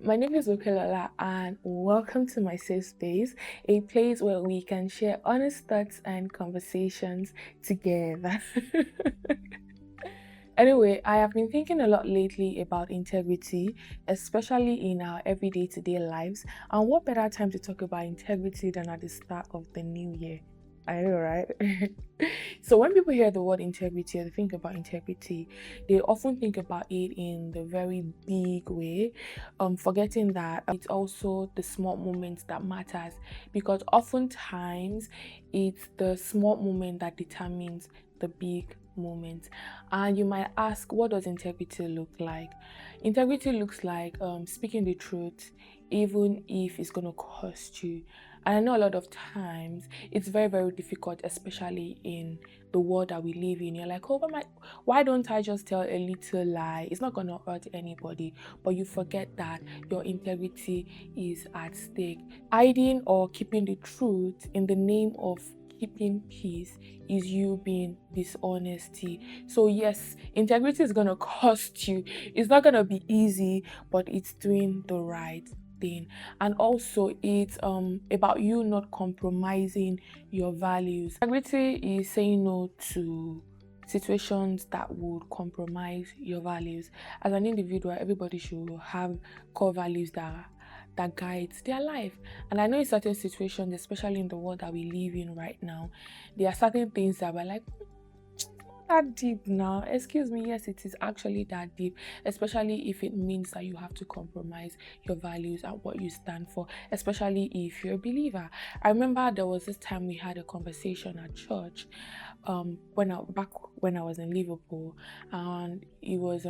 My name is Okelola, and welcome to my safe space, a place where we can share honest thoughts and conversations together. Anyway, I have been thinking a lot lately about integrity, especially in our everyday to day lives. And what better time to talk about integrity than at the start of the new year? I know, right? So, when people hear the word integrity or they think about integrity, they often think about it in the very big way, forgetting that it's also the small moments that matters. Because oftentimes, it's the small moment that determines the big moment. And you might ask, what does integrity look like? Integrity looks like speaking the truth, even if it's going to cost you. And I know a lot of times it's very, very difficult, especially in the world that we live in. You're like, oh, why don't I just tell a little lie? It's not going to hurt anybody. But you forget that your integrity is at stake. Hiding or keeping the truth in the name of keeping peace is you being dishonesty. So yes, integrity is going to cost you. It's not going to be easy, but it's doing the right thing. And also it's about you not compromising your values. Integrity is saying no to situations that would compromise your values. As an individual, everybody should have core values that guides their life. And I know in certain situations, especially in the world that we live in right now, there are certain things that we're like, that deep now. Excuse me, yes, it is actually that deep, especially if it means that you have to compromise your values and what you stand for, especially if you're a believer. I remember there was this time we had a conversation at church, when I was in Liverpool, and it was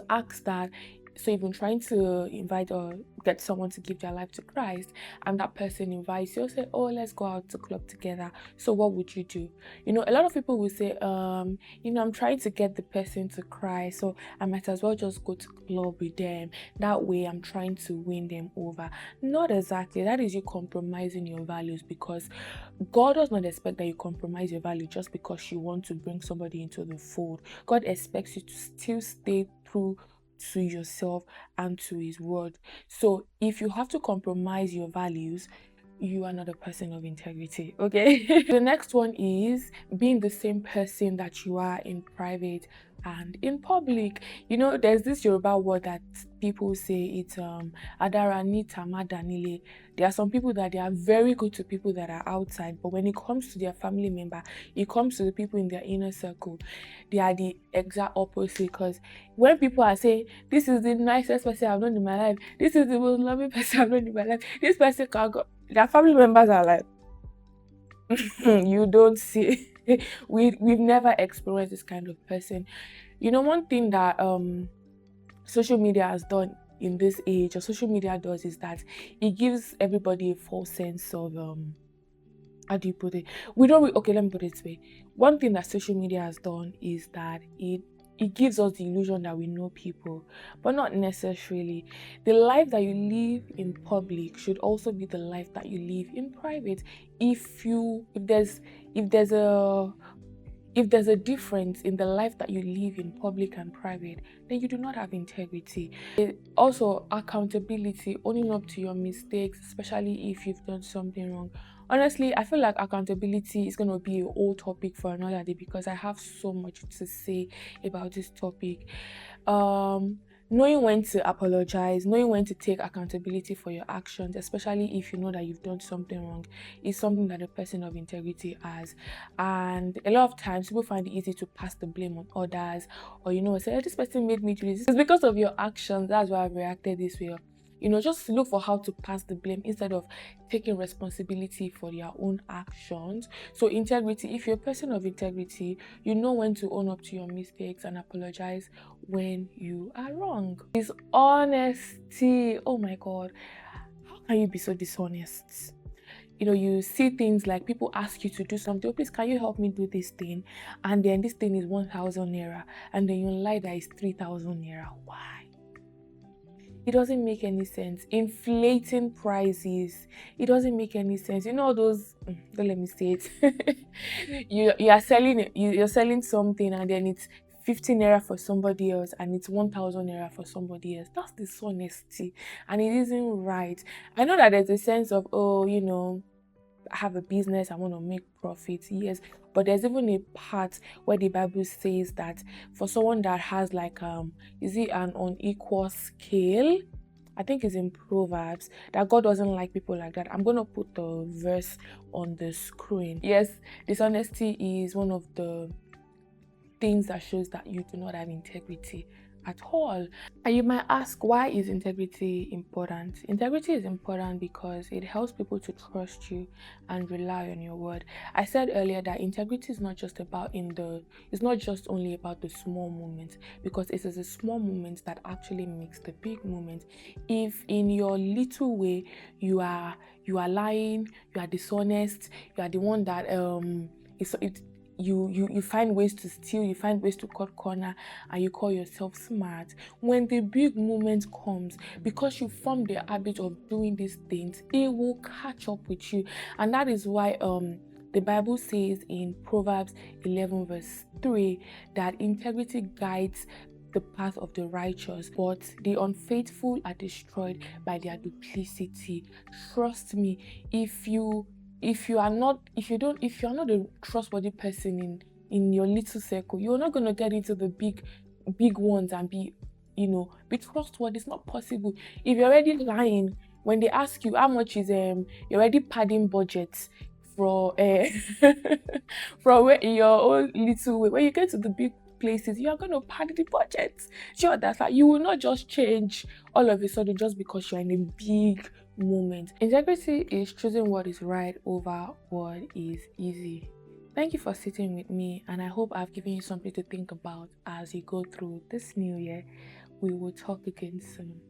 asked that, so you've been trying to invite or get someone to give their life to Christ, and that person invites you, say, oh, let's go out to club together. So what would you do? A lot of people will say, I'm trying to get the person to Christ, so I might as well just go to club with them. That way I'm trying to win them over. Not exactly. That is you compromising your values, because God does not expect that you compromise your value just because you want to bring somebody into the fold. God expects you to still stay true to yourself and to his word. So if you have to compromise your values, you are not a person of integrity. Okay. The next one is being the same person that you are in private and in public. There's this Yoruba word that people say, it's adara ni tamadanile. There are some people that they are very good to people that are outside, but when it comes to their family member, it comes to the people in their inner circle, they are the exact opposite. Because when people are saying, this is the nicest person I've known in my life, this is the most loving person I've known in my life, this person can go, their family members are like, you don't see. We've never experienced this kind of person. One thing that social media has done in this age, or social media does, is that it gives everybody a false sense of how do you put it? Okay, let me put it this way. One thing that social media has done is that it gives us the illusion that we know people, but not necessarily. The life that you live in public should also be the life that you live in private. If there's a difference in the life that you live in public and private, then you do not have integrity. Also, accountability, owning up to your mistakes, especially if you've done something wrong. Honestly, I feel like accountability is going to be a whole topic for another day, because I have so much to say about this topic. Knowing when to apologize, knowing when to take accountability for your actions, especially if you know that you've done something wrong, is something that a person of integrity has. And a lot of times people find it easy to pass the blame on others, or say, "Oh, this person made me do this. It's because of your actions. That's why I've reacted this way." Just look for how to pass the blame instead of taking responsibility for their own actions. So integrity, if you're a person of integrity, you know when to own up to your mistakes and apologize when you are wrong. Is honesty. Oh my God. How can you be so dishonest? You see things like people ask you to do something. Oh, please, can you help me do this thing? And then this thing is 1,000 naira. And then you lie that it's 3,000 naira. Why? It doesn't make any sense. Inflating prices. It doesn't make any sense. Those. Don't let me say it. You are selling it. You're selling something, and then it's 50 naira for somebody else and it's 1,000 naira for somebody else. That's dishonesty, and it isn't right. I know that there's a sense of, oh, I have a business, I want to make profits, yes, but there's even a part where the Bible says that for someone that has like is it an unequal scale? I think it's in Proverbs that God doesn't like people like that. I'm gonna put the verse on the screen. Yes, dishonesty is one of the things that shows that you do not have integrity at all. And you might ask, why is integrity important? Integrity is important because it helps people to trust you and rely on your word. I said earlier that integrity is not just about it's not just only about the small moments, because it is the small moments that actually makes the big moments. If in your little way you are lying, you are dishonest, you are the one that you find ways to steal, you find ways to cut corner, and you call yourself smart. When the big moment comes, because you form the habit of doing these things, it will catch up with you. And that is why the Bible says in Proverbs 11 verse 3 that integrity guides the path of the righteous, but the unfaithful are destroyed by their duplicity. Trust me, if you are not a trustworthy person in your little circle, you're not going to get into the big ones and be trustworthy. It's not possible. If you're already lying when they ask you how much is you're already padding budget for from where in your own little way, when you get to the big places, you are going to pad the budget. Sure, that's like you will not just change all of a sudden just because you're in a big moment. Integrity is choosing what is right over what is easy. Thank you for sitting with me, and I hope I've given you something to think about as you go through this new year. We will talk again soon.